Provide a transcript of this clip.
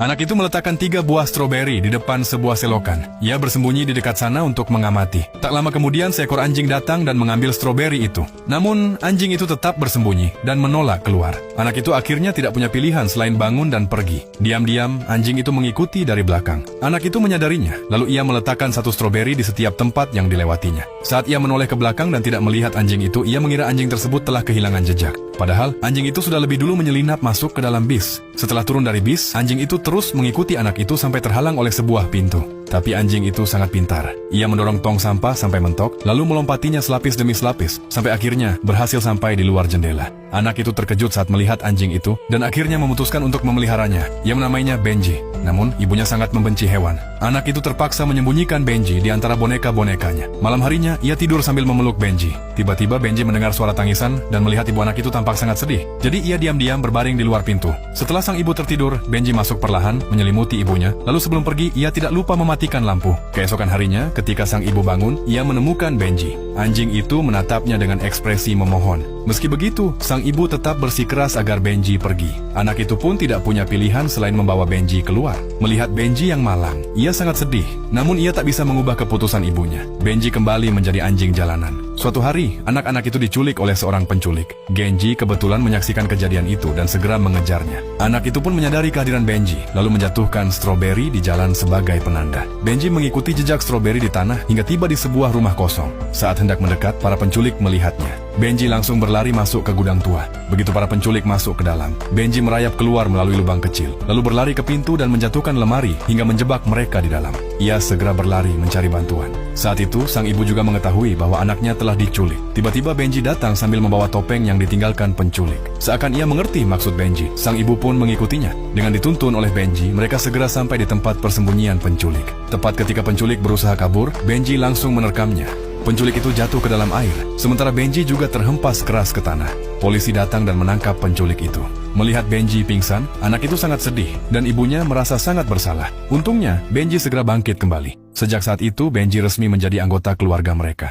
Anak itu meletakkan 3 buah stroberi di depan sebuah selokan. Ia bersembunyi di dekat sana untuk mengamati. Tak lama kemudian seekor anjing datang dan mengambil stroberi itu. Namun anjing itu tetap bersembunyi dan menolak keluar. Anak itu akhirnya tidak punya pilihan selain bangun dan pergi. Diam-diam anjing itu mengikuti dari belakang. Anak itu menyadarinya, lalu ia meletakkan 1 stroberi di setiap tempat yang dilewatinya. Saat ia menoleh ke belakang dan tidak melihat anjing itu, ia mengira anjing tersebut telah kehilangan jejak. Padahal anjing itu sudah lebih dulu menyelinap masuk ke dalam bis. Setelah turun dari bis, anjing itu terus mengikuti anak itu sampai terhalang oleh sebuah pintu. Tapi anjing itu sangat pintar. Ia mendorong tong sampah sampai mentok, lalu melompatinya selapis demi selapis, sampai akhirnya berhasil sampai di luar jendela. Anak itu terkejut saat melihat anjing itu, dan akhirnya memutuskan untuk memeliharanya. Ia menamainya Benji. Namun, ibunya sangat membenci hewan. Anak itu terpaksa menyembunyikan Benji di antara boneka-bonekanya. Malam harinya, ia tidur sambil memeluk Benji. Tiba-tiba Benji mendengar suara tangisan dan melihat ibu anak itu tampak sangat sedih. Jadi ia diam-diam berbaring di luar pintu. Setelah sang ibu tertidur, Benji masuk perlahan, menyelimuti ibunya. Lalu sebelum pergi, ia tidak lupa mematikan lampu. Keesokan harinya, ketika sang ibu bangun, ia menemukan Benji. Anjing itu menatapnya dengan ekspresi memohon. Meski begitu, sang ibu tetap bersikeras agar Benji pergi. Anak itu pun tidak punya pilihan selain membawa Benji keluar. Melihat Benji yang malang, ia sangat sedih. Namun ia tak bisa mengubah keputusan ibunya. Benji kembali menjadi anjing jalanan. Suatu hari, anak-anak itu diculik oleh seorang penculik. Genji kebetulan menyaksikan kejadian itu dan segera mengejarnya. Anak itu pun menyadari kehadiran Benji, lalu menjatuhkan stroberi di jalan sebagai penanda. Benji mengikuti jejak stroberi di tanah hingga tiba di sebuah rumah kosong. Saat hendak mendekat, para penculik melihatnya. Benji langsung berlari masuk ke gudang tua. Begitu para penculik masuk ke dalam, Benji merayap keluar melalui lubang kecil, lalu berlari ke pintu dan menjatuhkan lemari hingga menjebak mereka di dalam. Ia segera berlari mencari bantuan. Saat itu, sang ibu juga mengetahui bahwa anaknya telah diculik. Tiba-tiba Benji datang sambil membawa topeng yang ditinggalkan penculik. Seakan ia mengerti maksud Benji, sang ibu pun mengikutinya. Dengan dituntun oleh Benji, mereka segera sampai di tempat persembunyian penculik. Tepat ketika penculik berusaha kabur, Benji langsung menerkamnya. Penculik itu jatuh ke dalam air, sementara Benji juga terhempas keras ke tanah. Polisi datang dan menangkap penculik itu. Melihat Benji pingsan, anak itu sangat sedih, dan ibunya merasa sangat bersalah. Untungnya, Benji segera bangkit kembali. Sejak saat itu, Benji resmi menjadi anggota keluarga mereka.